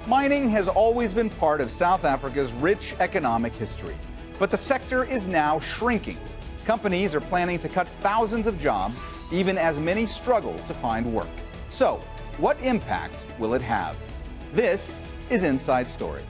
Mining has always been part of South Africa's rich economic history, but the sector is now shrinking. Companies are planning to cut thousands of jobs, even as many struggle to find work. So, what impact will it have? This is Inside Story.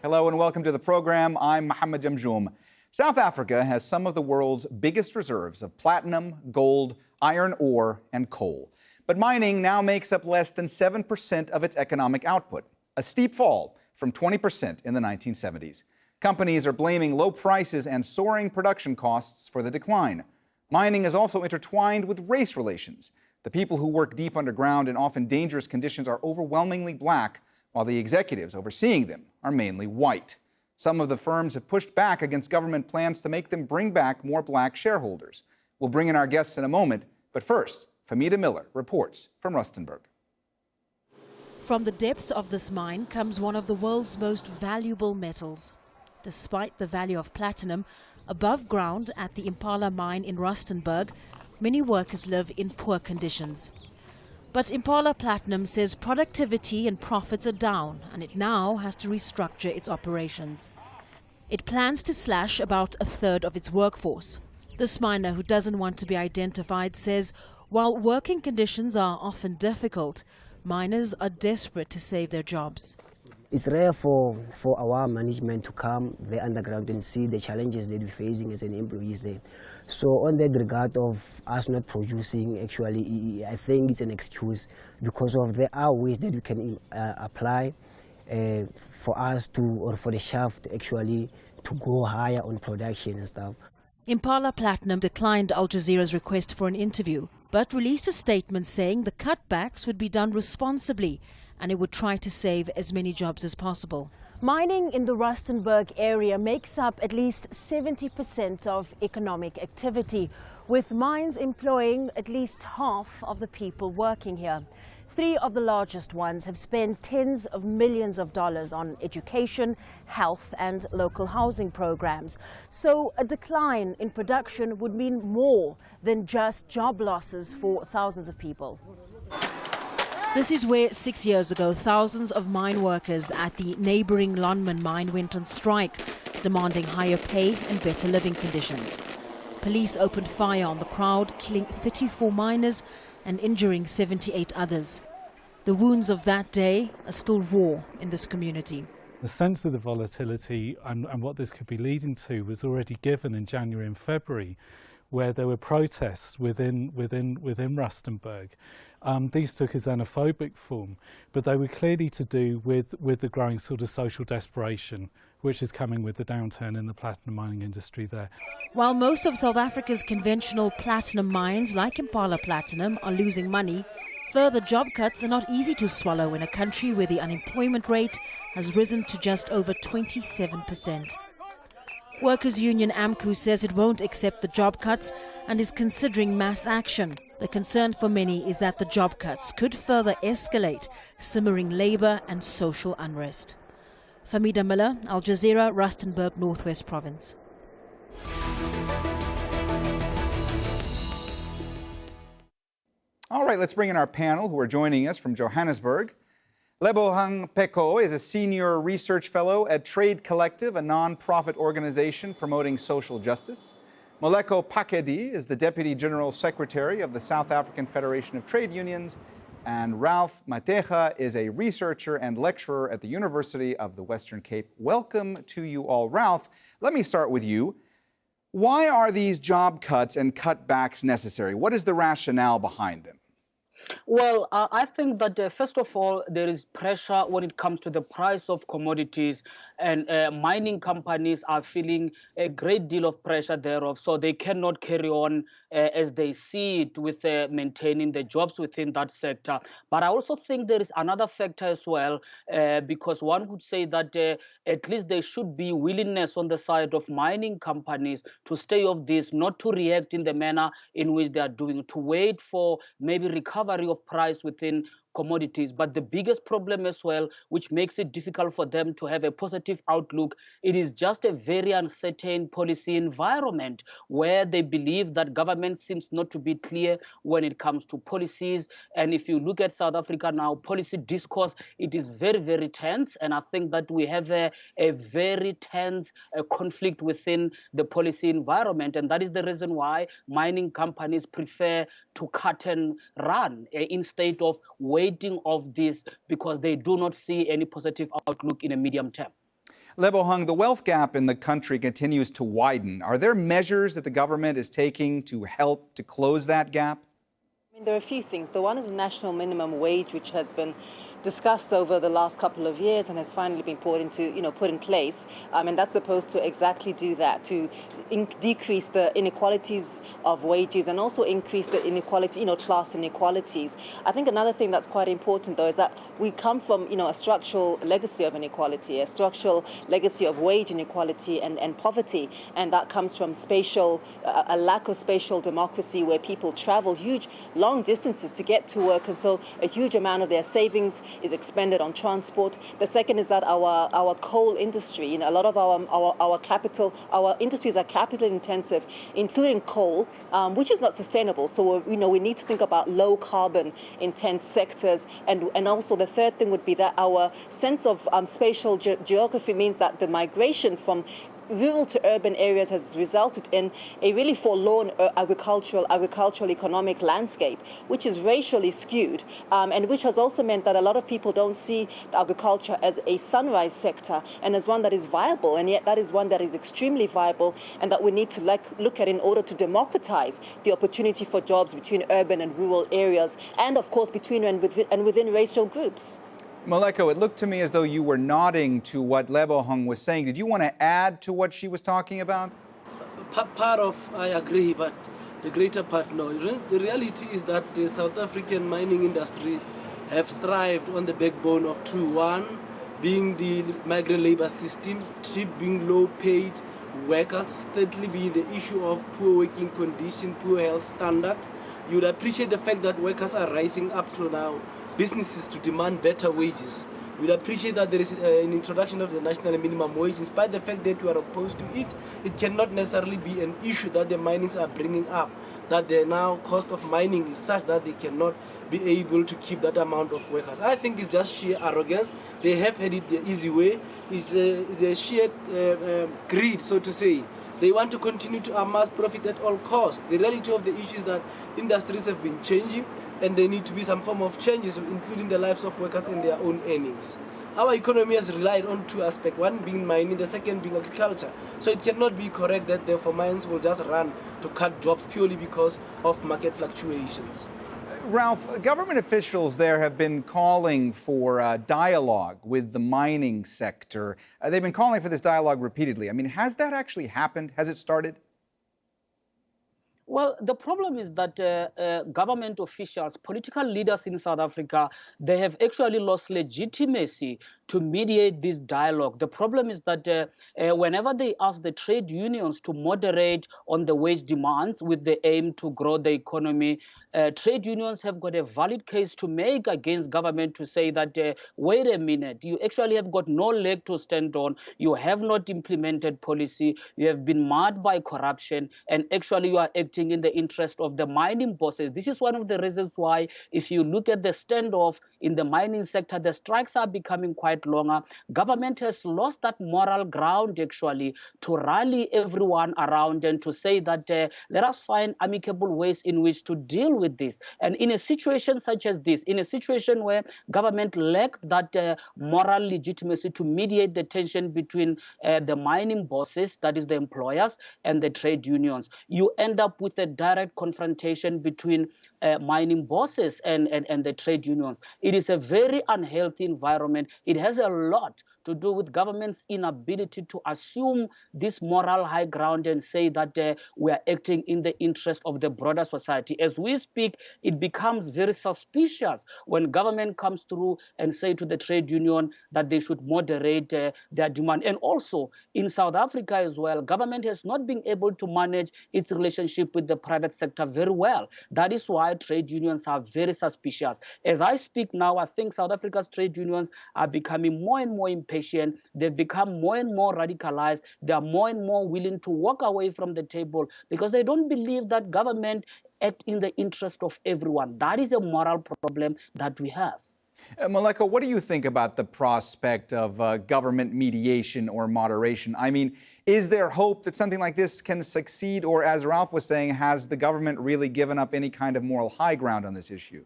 Hello and welcome to the program. I'm Mohammed Jamjoom. South Africa has some of the world's biggest reserves of platinum, gold, iron ore, and coal. But mining now makes up less than 7% of its economic output, a steep fall from 20% in the 1970s. Companies are blaming low prices and soaring production costs for the decline. Mining is also intertwined with race relations. The people who work deep underground in often dangerous conditions are overwhelmingly black, while the executives overseeing them are mainly white. Some of the firms have pushed back against government plans to make them bring back more black shareholders. We'll bring in our guests in a moment, but first, Famida Miller reports from Rustenburg. From the depths of this mine comes one of the world's most valuable metals. Despite the value of platinum, above ground at the Impala mine in Rustenburg, many workers live in poor conditions. But Impala Platinum says productivity and profits are down, and it now has to restructure its operations. It plans to slash about a third of its workforce. This miner, who doesn't want to be identified, says while working conditions are often difficult, miners are desperate to save their jobs. It's rare for our management to come there underground and see the challenges that we're facing as an employees there. So on that regard of us not producing, actually, I think it's an excuse because of there are ways that we can apply for us to, or for the shaft actually, to go higher on production and stuff. Impala Platinum declined Al Jazeera's request for an interview, but released a statement saying the cutbacks would be done responsibly and it would try to save as many jobs as possible. Mining in the Rustenburg area makes up at least 70% of economic activity, with mines employing at least half of the people working here. Three of the largest ones have spent tens of millions of dollars on education, health and local housing programs. So a decline in production would mean more than just job losses for thousands of people. This is where 6 years ago thousands of mine workers at the neighboring Lonmin mine went on strike, demanding higher pay and better living conditions. Police opened fire on the crowd, killing 34 miners and injuring 78 others. The wounds of that day are still raw in this community. The sense of the volatility and what this could be leading to was already given in January and February, where there were protests within Rustenburg. These took a xenophobic form, but they were clearly to do with the growing sort of social desperation which is coming with the downturn in the platinum mining industry there. While most of South Africa's conventional platinum mines, like Impala Platinum, are losing money, further job cuts are not easy to swallow in a country where the unemployment rate has risen to just over 27%. Workers' Union AMCU says it won't accept the job cuts and is considering mass action. The concern for many is that the job cuts could further escalate simmering labour and social unrest. Famida Miller, Al Jazeera, Rustenburg, Northwest Province. All right, let's bring in our panel who are joining us from Johannesburg. Lebohang Peko is a senior research fellow at Trade Collective, a non-profit organization promoting social justice. Moleko Pakedi is the Deputy General Secretary of the South African Federation of Trade Unions. And Ralph Mateja is a researcher and lecturer at the University of the Western Cape. Welcome to you all. Ralph, let me start with you. Why are these job cuts and cutbacks necessary? What is the rationale behind them? Well, I think that first of all, there is pressure when it comes to the price of commodities, and mining companies are feeling a great deal of pressure thereof, so they cannot carry on as they see it with maintaining the jobs within that sector. But I also think there is another factor as well, because one would say that at least there should be willingness on the side of mining companies to stay off this, not to react in the manner in which they are doing, to wait for maybe recovery of price within commodities. But the biggest problem as well, which makes it difficult for them to have a positive outlook, it is just a very uncertain policy environment where they believe that government seems not to be clear when it comes to policies. And if you look at South Africa now, policy discourse, it is very, very tense. And I think that we have a very tense conflict within the policy environment. And that is the reason why mining companies prefer to cut and run instead of waiting of this, because they do not see any positive outlook in a medium term. Lebohang, the wealth gap in the country continues to widen. Are there measures that the government is taking to help to close that gap? I mean, there are a few things. The one is the national minimum wage, which has been discussed over the last couple of years and has finally been put in place. And that's supposed to exactly do that, to decrease the inequalities of wages and also increase the inequality, class inequalities. I think another thing that's quite important, though, is that we come from, a structural legacy of inequality, a structural legacy of wage inequality and poverty. And that comes from a lack of spatial democracy, where people travel long distances to get to work. And so a huge amount of their savings is expended on transport. The second is that our coal industry, a lot of our industries are capital intensive, including coal, which is not sustainable. So we need to think about low carbon intense sectors. And also the third thing would be that our sense of spatial geography means that the migration from rural to urban areas has resulted in a really forlorn agricultural economic landscape, which is racially skewed, and which has also meant that a lot of people don't see agriculture as a sunrise sector and as one that is viable, and yet that is one that is extremely viable and that we need to look at in order to democratize the opportunity for jobs between urban and rural areas, and of course between and within racial groups. Moleko, it looked to me as though you were nodding to what Lebohang was saying. Did you want to add to what she was talking about? Part of I agree, but the greater part no. The reality is that the South African mining industry have thrived on the backbone of two. One, being the migrant labor system, two, being low paid workers, thirdly being the issue of poor working condition, poor health standard. You would appreciate the fact that workers are rising up to now, businesses to demand better wages. We'd appreciate that there is an introduction of the national minimum wage. In spite of the fact that we are opposed to it, it cannot necessarily be an issue that the miners are bringing up, that the now cost of mining is such that they cannot be able to keep that amount of workers. I think it's just sheer arrogance. They have had it the easy way. It's a sheer greed, so to say. They want to continue to amass profit at all costs. The reality of the issue is that industries have been changing, and there need to be some form of changes, including the lives of workers and their own earnings. Our economy has relied on two aspects, one being mining, the second being agriculture. So it cannot be correct that therefore mines will just run to cut jobs purely because of market fluctuations. Ralph, government officials there have been calling for dialogue with the mining sector. They've been calling for this dialogue repeatedly. I mean, has that actually happened? Has it started? Well, the problem is that government officials, political leaders in South Africa, they have actually lost legitimacy to mediate this dialogue. The problem is that whenever they ask the trade unions to moderate on the wage demands with the aim to grow the economy, trade unions have got a valid case to make against government to say that, wait a minute, you actually have got no leg to stand on, you have not implemented policy, you have been marred by corruption, and actually you are acting in the interest of the mining bosses. This is one of the reasons why, if you look at the standoff in the mining sector, the strikes are becoming quite longer. Government has lost that moral ground, actually, to rally everyone around and to say that let us find amicable ways in which to deal with this. And in a situation such as this, in a situation where government lacked that moral legitimacy to mediate the tension between the mining bosses, that is the employers, and the trade unions, you end up with a direct confrontation between mining bosses and the trade unions. It is a very unhealthy environment. It has a lot to do with government's inability to assume this moral high ground and say that we are acting in the interest of the broader society. As we speak, it becomes very suspicious when government comes through and say to the trade union that they should moderate their demand. And also in South Africa as well, government has not been able to manage its relationship with with the private sector very well. That is why trade unions are very suspicious. As I speak now, I think South Africa's trade unions are becoming more and more impatient. They've become more and more radicalized. They are more and more willing to walk away from the table because they don't believe that government act in the interest of everyone. That is a moral problem that we have. Maleko, what do you think about the prospect of government mediation or moderation? I mean, is there hope that something like this can succeed, or as Ralph was saying, has the government really given up any kind of moral high ground on this issue?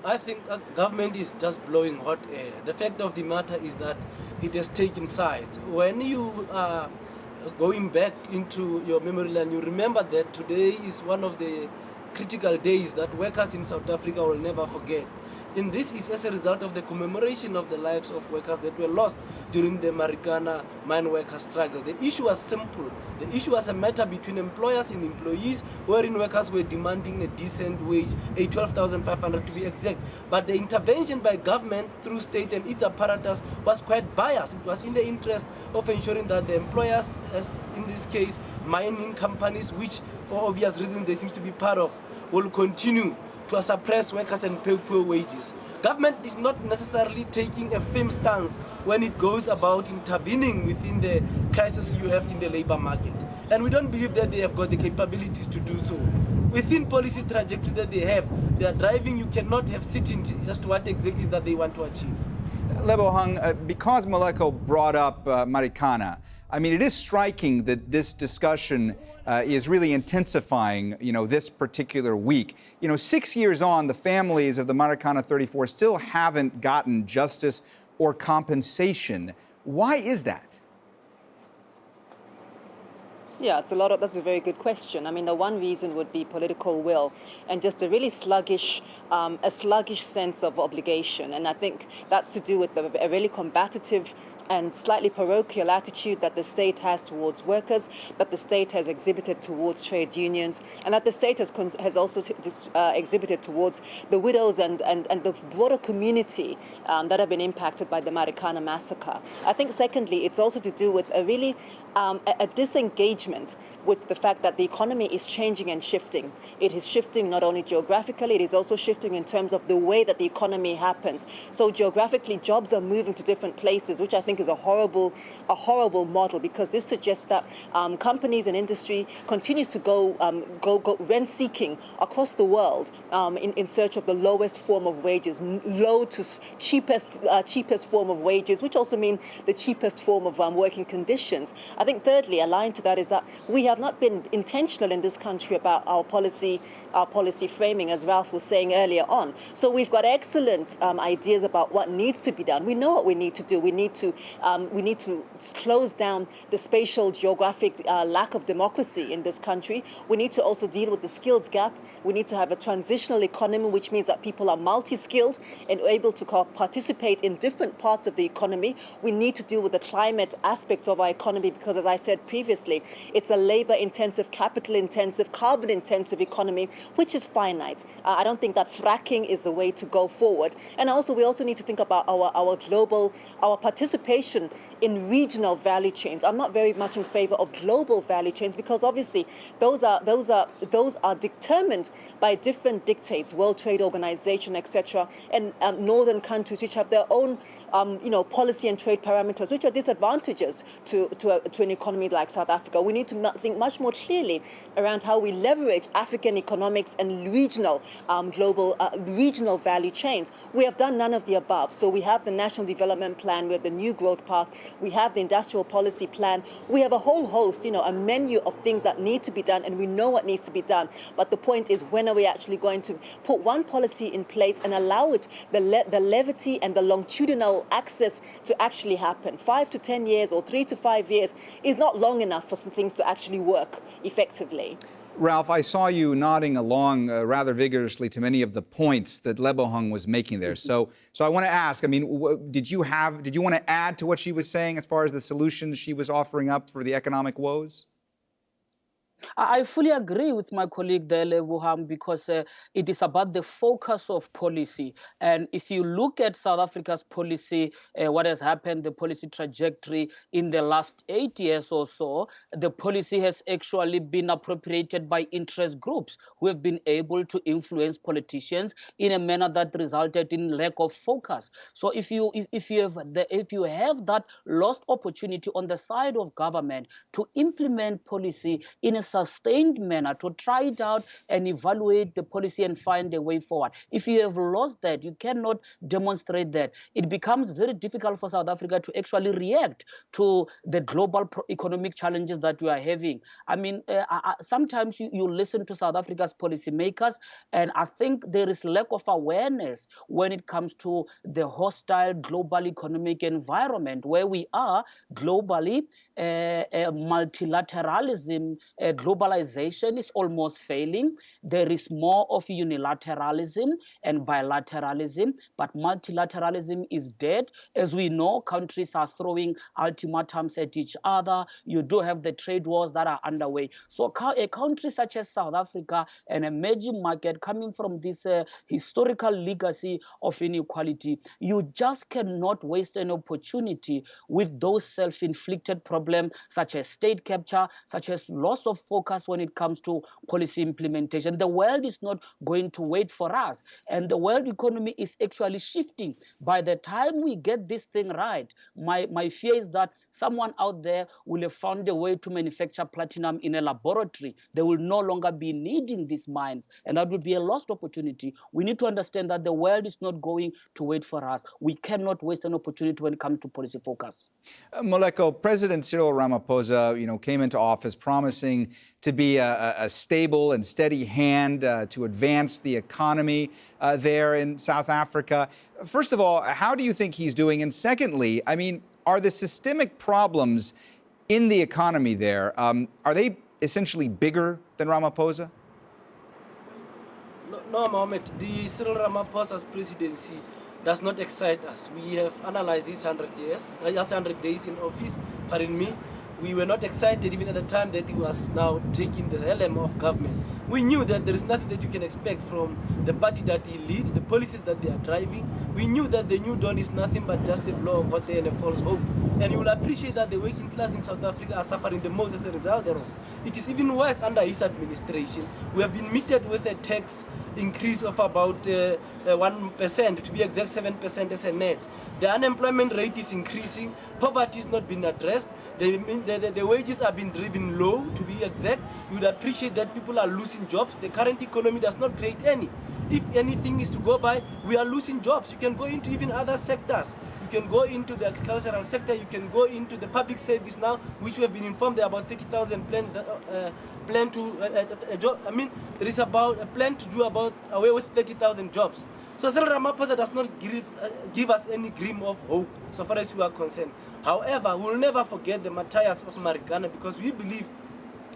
I think government is just blowing hot air. The fact of the matter is that it has taken sides. When you are going back into your memory lane, you remember that today is one of the critical days that workers in South Africa will never forget. And this is as a result of the commemoration of the lives of workers that were lost during the Marikana mine worker struggle. The issue was simple. The issue was a matter between employers and employees, wherein workers were demanding a decent wage, a 12,500 to be exact. But the intervention by government through state and its apparatus was quite biased. It was in the interest of ensuring that the employers, as in this case, mining companies, which for obvious reasons they seem to be part of, will continue to suppress workers and pay poor wages. Government is not necessarily taking a firm stance when it goes about intervening within the crisis you have in the labor market. And we don't believe that they have got the capabilities to do so. Within policy trajectory that they are driving, you cannot have certainty as to what exactly is that they want to achieve. Lebohang, because Maleko brought up Marikana, I mean, it is striking that this discussion is really intensifying, this particular week. 6 years on, the families of the Marikana 34 still haven't gotten justice or compensation. Why is that? Yeah, that's a very good question. I mean, the one reason would be political will and just a really sluggish sense of obligation. And I think that's to do with a really combative and slightly parochial attitude that the state has towards workers, that the state has exhibited towards trade unions, and that the state has also exhibited towards the widows and the broader community that have been impacted by the Marikana massacre. I think, secondly, it's also to do with a really a disengagement with the fact that the economy is changing and shifting. It is shifting not only geographically, it is also shifting in terms of the way that the economy happens. So geographically, jobs are moving to different places, which I think is a horrible model, because this suggests that companies and industry continue to go rent seeking across the world in search of the lowest form of wages, low to cheapest form of wages, which also mean the cheapest form of working conditions. I think thirdly, aligned to that, is that we have not been intentional in this country about our policy framing, as Ralph was saying earlier on. So we've got excellent ideas about what needs to be done. We know what we need to do. We need to close down the spatial geographic lack of democracy in this country. We need to also deal with the skills gap. We need to have a transitional economy, which means that people are multi-skilled and able to participate in different parts of the economy. We need to deal with the climate aspects of our economy, because, as I said previously, it's a labor-intensive, capital-intensive, carbon-intensive economy, which is finite. I don't think that fracking is the way to go forward. And also, we also need to think about our participation in regional value chains. I'm not very much in favor of global value chains, because obviously those are determined by different dictates, World Trade Organization, etc., and northern countries which have their own policy and trade parameters, which are disadvantages to an economy like South Africa. We need to think much more clearly around how we leverage African economics and regional value chains. We have done none of the above. So we have the National Development Plan, we have the New Growth Path, we have the Industrial Policy Plan. We have a whole host, a menu of things that need to be done, and we know what needs to be done. But the point is, when are we actually going to put one policy in place and allow it the levity and the longitudinal access to actually happen? 5 to 10 years or 3 to 5 years is not long enough for some things to actually work effectively. Ralph, I saw you nodding along rather vigorously to many of the points that Lebohang was making there. So I want to ask, I mean, did you want to add to what she was saying as far as the solutions she was offering up for the economic woes? I fully agree with my colleague there, Wuham, because it is about the focus of policy. And if you look at South Africa's policy, what has happened, the policy trajectory in the last 8 years or so, the policy has actually been appropriated by interest groups who have been able to influence politicians in a manner that resulted in lack of focus. So if you have that lost opportunity on the side of government to implement policy in a sustained manner, to try it out and evaluate the policy and find a way forward. If you have lost that, you cannot demonstrate that. It becomes very difficult for South Africa to actually react to the global economic challenges that we are having. I mean, sometimes you listen to South Africa's policymakers, and I think there is lack of awareness when it comes to the hostile global economic environment where we are globally. Multilateralism, globalization is almost failing. There is more of unilateralism and bilateralism, but multilateralism is dead. As we know, countries are throwing ultimatums at each other. You do have the trade wars that are underway. So a country such as South Africa, an emerging market coming from this historical legacy of inequality, you just cannot waste an opportunity with those self-inflicted problems such as state capture, such as loss of focus when it comes to policy implementation. The world is not going to wait for us, and the world economy is actually shifting. By the time we get this thing right, my fear is that someone out there will have found a way to manufacture platinum in a laboratory. They will no longer be needing these mines, and that would be a lost opportunity. We need to understand that the world is not going to wait for us. We cannot waste an opportunity when it comes to policy focus. Moleko, President Cyril Ramaphosa, came into office promising to be a stable and steady hand to advance the economy there in South Africa. First of all, how do you think he's doing? And secondly, I mean, are the systemic problems in the economy there, are they essentially bigger than Ramaphosa? No, Mohammed, the Cyril Ramaphosa's presidency does not excite us. We have analyzed these 100 days in office, pardon me. We were not excited even at the time that he was now taking the helm of government. We knew that there is nothing that you can expect from the party that he leads, the policies that they are driving. We knew that the new dawn is nothing but just a blow of water and a false hope. And you will appreciate that the working class in South Africa are suffering the most as a result thereof. It is even worse under his administration. We have been meted with a tax increase of about 1%, to be exact 7% as a net. The unemployment rate is increasing. Poverty is not being addressed. The wages are being driven low, to be exact. You would appreciate that people are losing jobs. The current economy does not create any. If anything is to go by, we are losing jobs. You can go into even other sectors. You can go into the agricultural sector. You can go into the public service now, which we have been informed there are about 30,000 plan to job. I mean, there is about a plan to do about away with 30,000 jobs. So Cyril Ramaphosa does not give us any gleam of hope so far as we are concerned. However, we will never forget the martyrs of Marikana, because we believe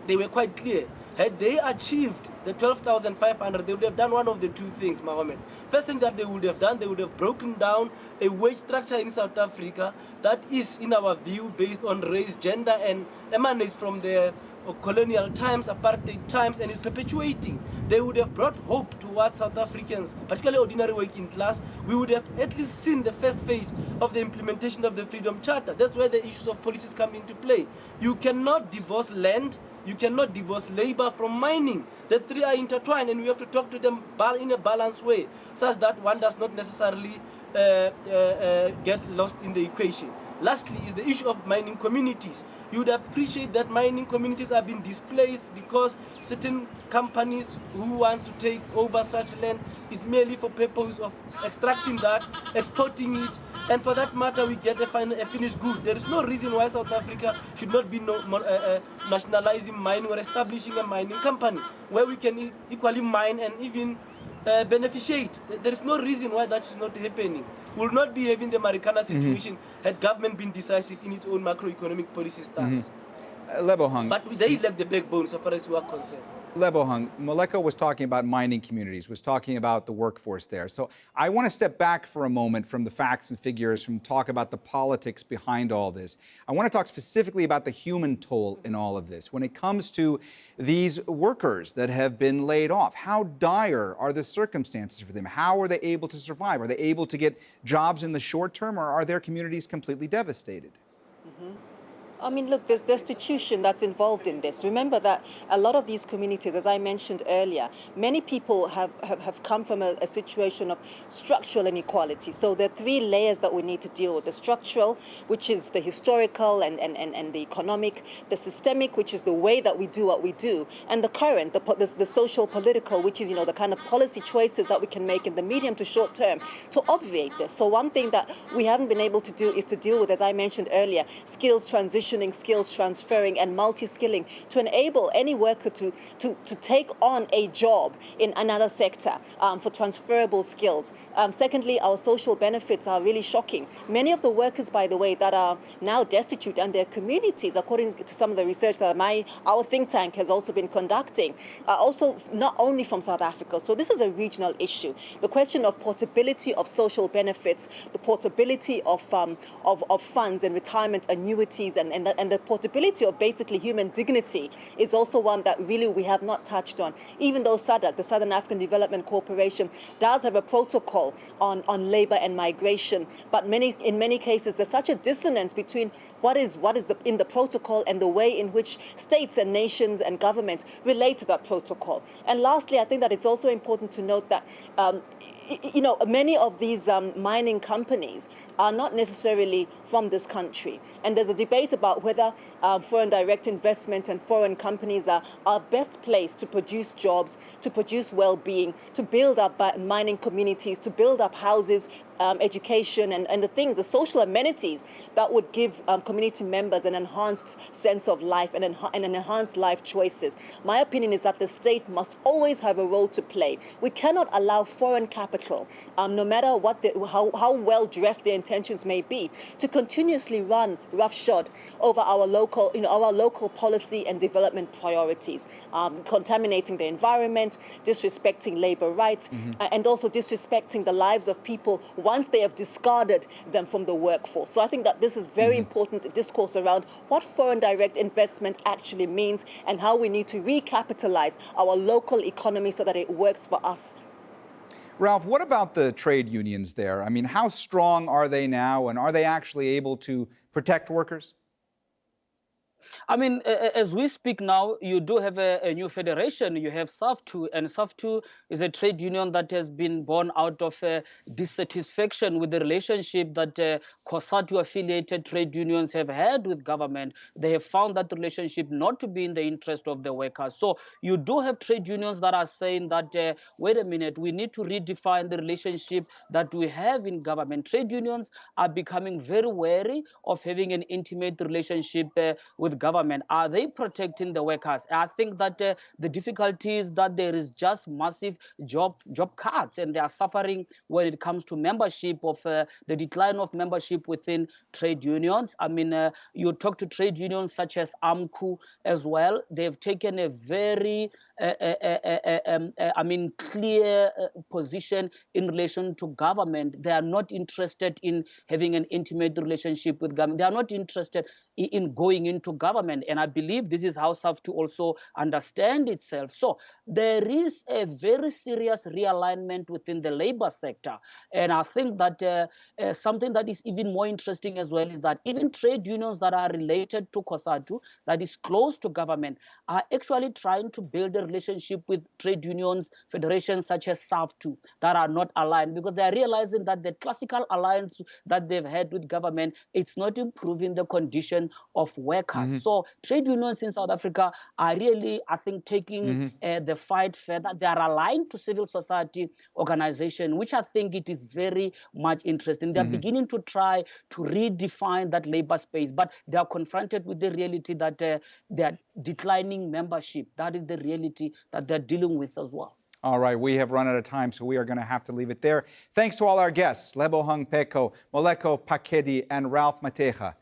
they were quite clear. Had they achieved the 12,500, they would have done one of the two things, Mohammed. First thing that they would have done, they would have broken down a wage structure in South Africa that is, in our view, based on race, gender, and emanates from the colonial times, apartheid times, and is perpetuating. They would have brought hope towards South Africans, particularly ordinary working class. We would have at least seen the first phase of the implementation of the Freedom Charter. That's where the issues of policies come into play. You cannot divorce land, you cannot divorce labor from mining. The three are intertwined, and we have to talk to them in a balanced way, such that one does not necessarily get lost in the equation. Lastly is the issue of mining communities. You would appreciate that mining communities are being displaced because certain companies who want to take over such land is merely for purpose of extracting that, exporting it, and for that matter we get a finished good. There is no reason why South Africa should not be nationalizing mining or establishing a mining company where we can equally mine and even beneficiate. There is no reason why that is not happening. We will not be having the Marikana situation had government been decisive in its own macroeconomic policy stance. Lebohang. But they lack the backbone so far as we are concerned. Lebohang, Moleko was talking about mining communities, was talking about the workforce there. So I want to step back for a moment from the facts and figures, from talk about the politics behind all this. I want to talk specifically about the human toll in all of this. When it comes to these workers that have been laid off, how dire are the circumstances for them? How are they able to survive? Are they able to get jobs in the short term, or are their communities completely devastated? I mean, look, there's destitution that's involved in this. Remember that a lot of these communities, as I mentioned earlier, many people have come from a situation of structural inequality. So there are three layers that we need to deal with. The structural, which is the historical and the economic, the systemic, which is the way that we do what we do, and the current, the social political, which is, the kind of policy choices that we can make in the medium to short term to obviate this. So one thing that we haven't been able to do is to deal with, as I mentioned earlier, skills transition, skills transferring, and multi-skilling to enable any worker to take on a job in another sector for transferable skills. Secondly, our social benefits are really shocking. Many of the workers, by the way, that are now destitute and their communities, according to some of the research that our think tank has also been conducting, are also not only from South Africa. So this is a regional issue. The question of portability of social benefits, the portability of funds and retirement annuities, and the portability of basically human dignity is also one that really we have not touched on. Even though SADC, the Southern African Development Corporation, does have a protocol on labor and migration, but in many cases there's such a dissonance between what is in the protocol and the way in which states and nations and governments relate to that protocol. And lastly, I think that it's also important to note that many of these mining companies are not necessarily from this country. And there's a debate about whether foreign direct investment and foreign companies are best placed to produce jobs, to produce well-being, to build up mining communities, to build up houses, education, and the social amenities that would give community members an enhanced sense of life and an enhanced life choices. My opinion is that the state must always have a role to play. We cannot allow foreign capital, no matter how well dressed their intentions may be, to continuously run roughshod over our local policy and development priorities, contaminating the environment, disrespecting labor rights, and also disrespecting the lives of people once they have discarded them from the workforce. So I think that this is very important discourse around what foreign direct investment actually means and how we need to recapitalize our local economy so that it works for us. Ralph, what about the trade unions there? I mean, how strong are they now, and are they actually able to protect workers? I mean, as we speak now, you do have a new federation. You have SAFTU, and SAFTU is a trade union that has been born out of dissatisfaction with the relationship that COSATU-affiliated trade unions have had with government. They have found that relationship not to be in the interest of the workers. So you do have trade unions that are saying that, wait a minute, we need to redefine the relationship that we have in government. Trade unions are becoming very wary of having an intimate relationship with government. Are they protecting the workers? I think that the difficulty is that there is just massive job cuts, and they are suffering when it comes to membership of the decline of membership within trade unions. I mean, you talk to trade unions such as AMCU as well. They've taken a very clear position in relation to government. They are not interested in having an intimate relationship with government. They are not interested in going into government. And I believe this is how SAFTU also understand itself. So there is a very serious realignment within the labor sector. And I think that something that is even more interesting as well is that even trade unions that are related to COSATU, that is close to government, are actually trying to build a relationship with trade unions, federations such as SAFTU that are not aligned, because they are realizing that the classical alliance that they've had with government, it's not improving the condition of workers. So trade unions in South Africa are really, I think, taking the fight further. They are aligned to civil society organization, which I think it is very much interesting. They're beginning to try to redefine that labor space, but they are confronted with the reality that they're declining membership. That is the reality that they're dealing with as well. All right, we have run out of time, so we are going to have to leave it there. Thanks to all our guests, Lebohang Pheko, Moleko Phakedi, and Ralph Mateja.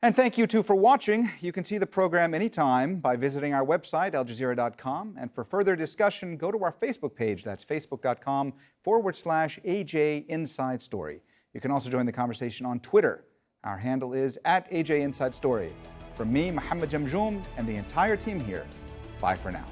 And thank you too for watching. You can see the program anytime by visiting our website, aljazeera.com. And for further discussion, go to our Facebook page. That's facebook.com/AJ Inside Story. You can also join the conversation on Twitter. Our handle is @AJ Inside Story. From me, Mohammed Jamjoom, and the entire team here, bye for now.